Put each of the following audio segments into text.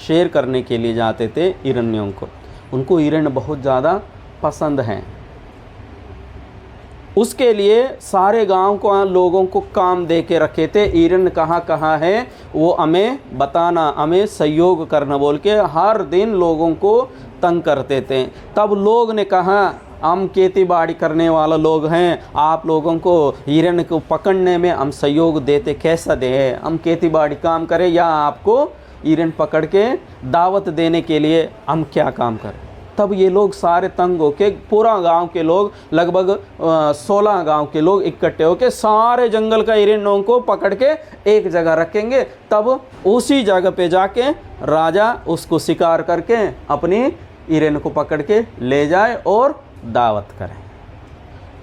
Share करने के लिए जाते थे हिरण्यों को। उनको हिरण्य बहुत ज़्यादा पसंद हैं। उसके लिए सारे गांव को लोगों को काम दे के रखे थे, हिरण्य कहाँ कहाँ है वो हमें बताना, हमें सहयोग करना बोल के हर दिन लोगों को तंग करते थे। तब लोग ने कहा हम खेती बाड़ी करने वाला लोग हैं, आप लोगों को हिरण्य को पकड़ने में हम सहयोग देते, कैसा दे, हम खेती बाड़ी काम करें या आपको हिरण्य पकड़ के दावत देने के लिए हम क्या काम करें। तब ये लोग सारे तंग होके, पूरा गांव के लोग लगभग 16 गांव के लोग इकट्ठे होके सारे जंगल का हिरण्यों को पकड़ के एक जगह रखेंगे। तब उसी जगह पे जाके राजा उसको शिकार करके अपनी हिरण्य को पकड़ के ले जाए और दावत करें।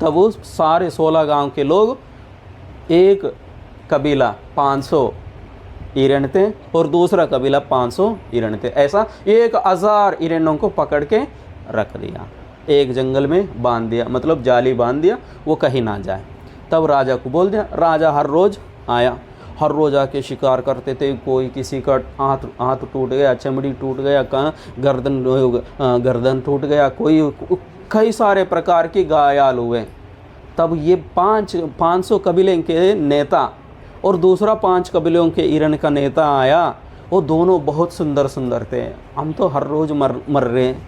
तब वो सारे 16 गांव के लोग, एक कबीला 500 हिरण थे और दूसरा कबीला 500 हिरण थे, ऐसा 1000 हिरणों को पकड़ के रख दिया, एक जंगल में बांध दिया, मतलब जाली बांध दिया, वो कहीं ना जाए। तब राजा को बोल दिया। राजा हर रोज़ आया, हर रोज़ आके शिकार करते थे। कोई किसी का हाथ टूट गया, चमड़ी टूट गया, कहाँ गर्दन टूट गया, कोई कई सारे प्रकार के घायल हुए। तब ये 500 कबीले के नेता और दूसरा 5 कबीलों के हिरण का नेता आया। वो दोनों बहुत सुंदर सुंदर थे। हम तो हर रोज़ मर रहे हैं,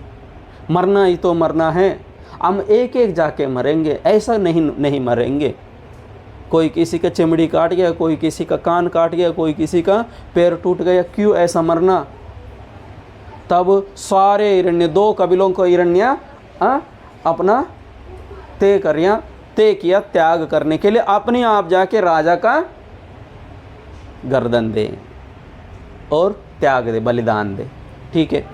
मरना ही तो मरना है, हम एक एक जाके मरेंगे, ऐसा नहीं मरेंगे। कोई किसी का चमड़ी काट गया, कोई किसी का कान काट गया, कोई किसी का पैर टूट गया, क्यों ऐसा मरना। तब सारे हिरण्य, 2 कबीलों को हिरण्य अपना तय किया त्याग करने के लिए, अपने आप जाके राजा का गर्दन दे और त्याग दे, बलिदान दे। ठीक है।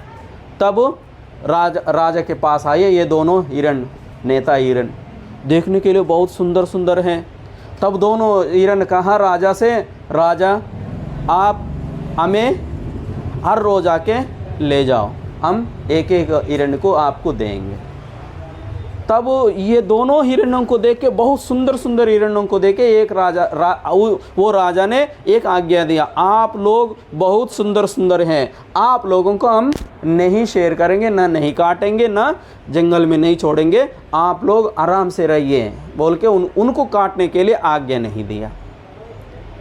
तब राजा के पास आए ये दोनों हिरण, नेता हिरण, देखने के लिए बहुत सुंदर सुंदर हैं। तब दोनों हिरण कहा राजा से, राजा आप हमें हर रोज आके ले जाओ, हम एक एक हिरण को आपको देंगे। तब ये दोनों हिरणों को देख के, बहुत सुंदर सुंदर हिरणों को देख के एक वो राजा ने एक आज्ञा दिया, आप लोग बहुत सुंदर सुंदर हैं, आप लोगों को हम नहीं शेयर करेंगे, ना नहीं काटेंगे, ना जंगल में नहीं छोड़ेंगे, आप लोग आराम से रहिए बोल के उनको काटने के लिए आज्ञा नहीं दिया।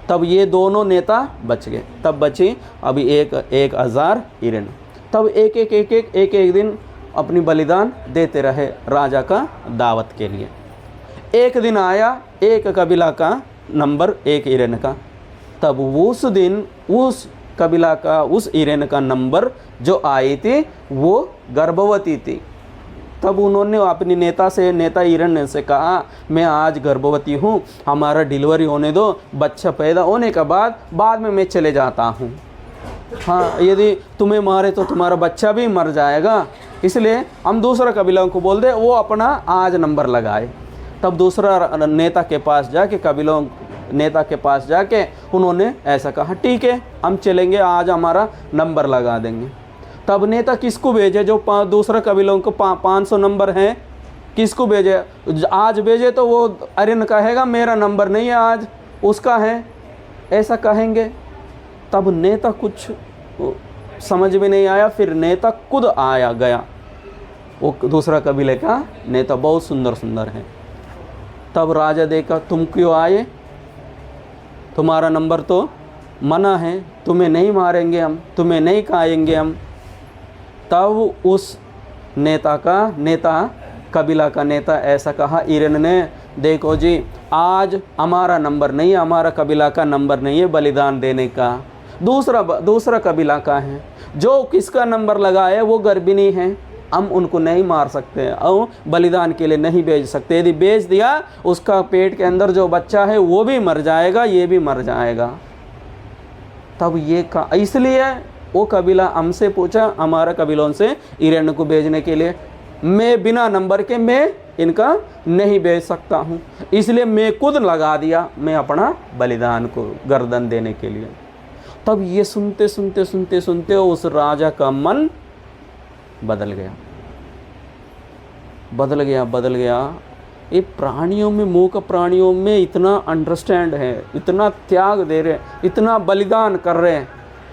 तब ये दोनों नेता बच गए। तब बची अभी 1000 हिरण। तब एक दिन अपनी बलिदान देते रहे राजा का दावत के लिए। एक दिन आया एक कबीला का नंबर, एक हिरन का। तब उस दिन उस कबीला का, उस हिरन का नंबर जो आई थी वो गर्भवती थी। तब उन्होंने अपनी नेता हिरण्य से कहा, मैं आज गर्भवती हूँ, हमारा डिलीवरी होने दो, बच्चा पैदा होने के बाद में मैं चले जाता हूँ। हाँ, यदि तुम्हें मारे तो तुम्हारा बच्चा भी मर जाएगा, इसलिए हम दूसरा कबीला को बोल दे वो अपना आज नंबर लगाए। तब दूसरा नेता के पास जाके, नेता के पास जाके उन्होंने ऐसा कहा, ठीक है हम चलेंगे, आज हमारा नंबर लगा देंगे। तब नेता किसको भेजे, जो दूसरा कबीलों को 500 नंबर हैं, किसको भेजे? आज भेजे तो वो अरिन कहेगा मेरा नंबर नहीं है आज, उसका है, ऐसा कहेंगे। तब नेता कुछ समझ में नहीं आया, फिर नेता खुद आया गया, वो दूसरा कबीले का नेता, बहुत सुंदर सुंदर है। तब राजा देखा, तुम क्यों आए, तुम्हारा नंबर तो मना है, तुम्हें नहीं मारेंगे हम, तुम्हें नहीं खाएंगे हम। तब उस कबीला का नेता ऐसा कहा हिरन ने, देखो जी आज हमारा नंबर नहीं है, हमारा कबीला का नंबर नहीं है बलिदान देने का, दूसरा कबीला का है, जो किसका नंबर लगाए वो गर्भिणी है, हम उनको नहीं मार सकते और बलिदान के लिए नहीं भेज सकते, यदि भेज दिया उसका पेट के अंदर जो बच्चा है वो भी मर जाएगा, ये भी मर जाएगा। तब ये कहा, इसलिए वो कबीला हमसे पूछा, हमारा कबीलों से हिरण्य को भेजने के लिए, मैं बिना नंबर के मैं इनका नहीं भेज सकता हूँ, इसलिए मैं खुद लगा दिया, मैं अपना बलिदान को गर्दन देने के लिए। तब ये सुनते सुनते सुनते सुनते उस राजा का मन बदल गया। ये प्राणियों में, मूक प्राणियों में इतना अंडरस्टैंड है, इतना त्याग दे रहे, इतना बलिदान कर रहे हैं,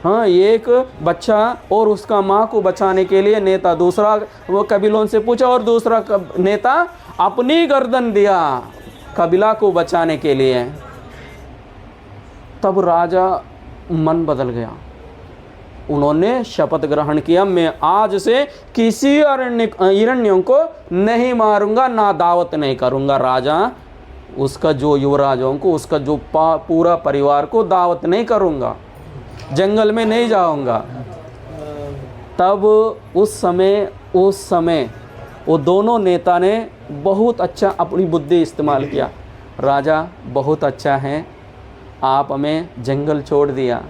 हाँ, एक बच्चा और उसका माँ को बचाने के लिए नेता दूसरा वो कबीलों से पूछा और दूसरा नेता अपनी गर्दन दिया कबीला को बचाने के लिए। तब राजा मन बदल गया, उन्होंने शपथ ग्रहण किया, मैं आज से किसी हिरण्यों को नहीं मारूंगा, ना दावत नहीं करूंगा। राजा उसका जो युवराजों को, उसका जो पूरा परिवार को दावत नहीं करूंगा, जंगल में नहीं जाऊंगा। तब उस समय वो दोनों नेता ने बहुत अच्छा अपनी बुद्धि इस्तेमाल किया। राजा बहुत अच्छा है, आप हमें जंगल छोड़ दिया,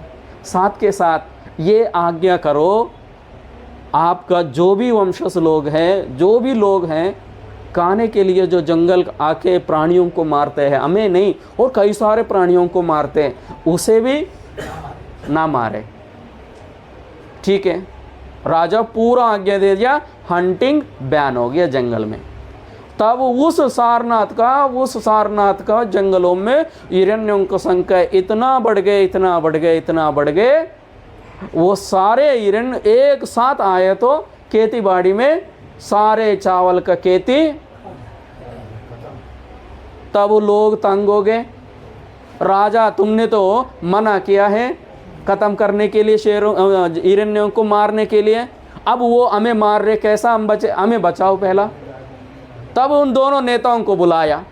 साथ के साथ ये आज्ञा करो, आपका जो भी वंशज लोग हैं, जो भी लोग हैं, खाने के लिए जो जंगल आके प्राणियों को मारते हैं, हमें नहीं और कई सारे प्राणियों को मारते हैं, उसे भी ना मारे। ठीक है, राजा पूरा आज्ञा दे दिया, हंटिंग बैन हो गया जंगल में। तब उस सारनाथ का जंगलों में हिरण्यों की संख्या इतना बढ़ गए, वो सारे हिरण एक साथ आए तो खेती बाड़ी में सारे चावल का खेती। तब लोग तंग हो गए, राजा तुमने तो मना किया है खत्म करने के लिए, हिरण्यों को मारने के लिए, अब वो हमें मार रहे, कैसा हम बचे, हमें बचाओ पहला। तब उन दोनों नेताओं को बुलाया,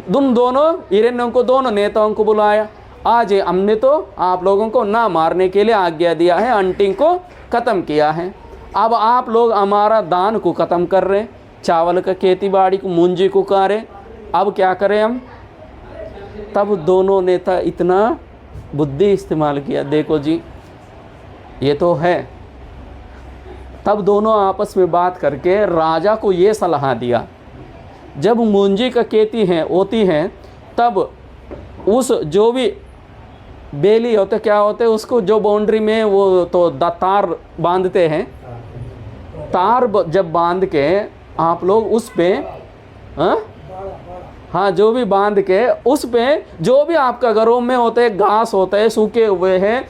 दोनों नेताओं को बुलाया, आज हमने तो आप लोगों को ना मारने के लिए आज्ञा दिया है, हंटिंग को ख़त्म किया है, अब आप लोग हमारा दान को ख़त्म कर रहे, चावल का खेती बाड़ी को, मूंजी को खा रहे, अब क्या करें हम। तब दोनों नेता इतना बुद्धि इस्तेमाल किया, देखो जी ये तो है। तब दोनों आपस में बात करके राजा को ये सलाह दिया, जब मूंजी का खेती होती है तब उस जो भी बेली होते क्या होते, उसको जो बाउंड्री में वो तो तार बांधते हैं, तार जब बांध के आप लोग उस पे हाँ जो भी बांध के उस पे जो भी आपका घरों में होते हैं, घास होता है, सूखे हुए हैं,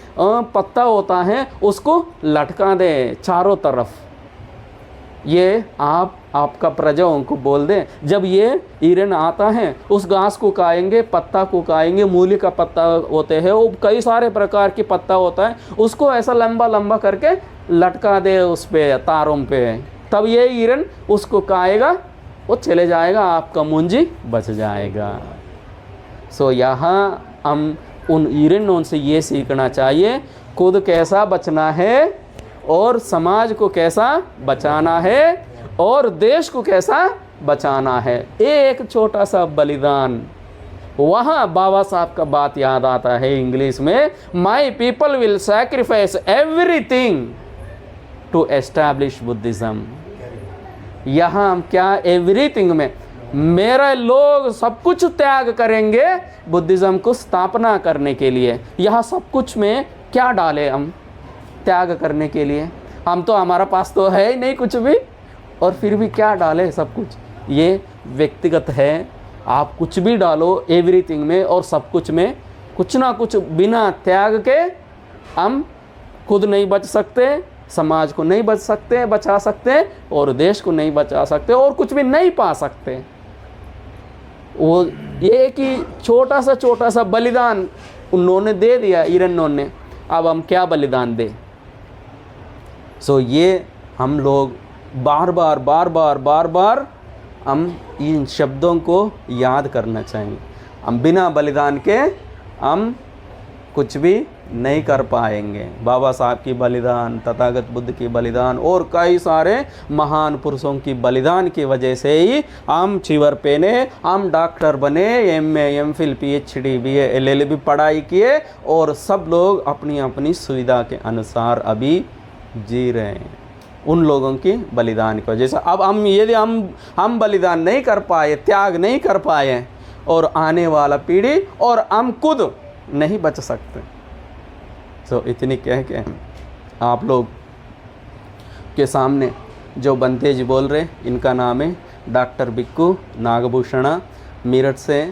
पत्ता होता है, उसको लटका दे चारों तरफ। ये आपका प्रजाओं को बोल दें, जब ये हिरण आता है उस घास को खाएंगे, पत्ता को खाएंगे, मूली का पत्ता होते हैं, वो कई सारे प्रकार के पत्ता होता है, उसको ऐसा लंबा लंबा करके लटका दे उस पे तारों पे, तब ये हिरण उसको खाएगा, वो चले जाएगा, आपका मूंजी बच जाएगा। सो यहाँ हम उन हिरणों से ये सीखना चाहिए, खुद कैसा बचना है और समाज को कैसा बचाना है और देश को कैसा बचाना है। एक छोटा सा बलिदान, वहाँ बाबा साहब का बात याद आता है इंग्लिश में, my people will sacrifice everything to establish Buddhism. यहाँ हम क्या एवरीथिंग में, मेरे लोग सब कुछ त्याग करेंगे बुद्धिज्म को स्थापना करने के लिए। यहाँ सब कुछ में क्या डालें हम त्याग करने के लिए, हम तो हमारा पास तो है ही नहीं कुछ भी, और फिर भी क्या डालें सब कुछ। ये व्यक्तिगत है, आप कुछ भी डालो एवरीथिंग में और सब कुछ में, कुछ ना कुछ बिना त्याग के हम खुद नहीं बच सकते, समाज को नहीं बचा सकते और देश को नहीं बचा सकते और कुछ भी नहीं पा सकते। वो ये कि छोटा सा बलिदान उन्होंने दे दिया हिरण्यों ने, अब हम क्या बलिदान दें। सो ये हम लोग बार बार हम इन शब्दों को याद करना चाहिए। हम बिना बलिदान के हम कुछ भी नहीं कर पाएंगे। बाबा साहब की बलिदान, तथागत बुद्ध की बलिदान और कई सारे महान पुरुषों की बलिदान की वजह से ही हम चिवर पेने, हम डॉक्टर बने, MA MPhil PhD BA LLB पढ़ाई किए और सब लोग अपनी अपनी सुविधा के अनुसार अभी जी रहे हैं उन लोगों की बलिदान की वजह से। अब हम यदि हम बलिदान नहीं कर पाए, त्याग नहीं कर पाए और आने वाला पीढ़ी और हम खुद नहीं बच सकते। तो इतनी कह के आप लोग के सामने जो बंते जी बोल रहे, इनका नाम है डॉक्टर बिक्कू नागभूषणा, मेरठ से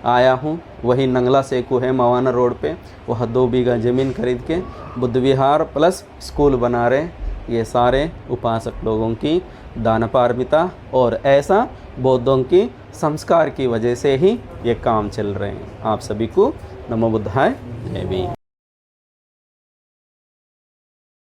आया हूँ। वही नंगला सेकू है मवाना रोड पे, वह 2 बीघा ज़मीन खरीद के बुद्ध विहार प्लस स्कूल बना रहे। ये सारे उपासक लोगों की दान पारमिता और ऐसा बौद्धों की संस्कार की वजह से ही ये काम चल रहे हैं। आप सभी को नमो बुद्धाय, जय भीम।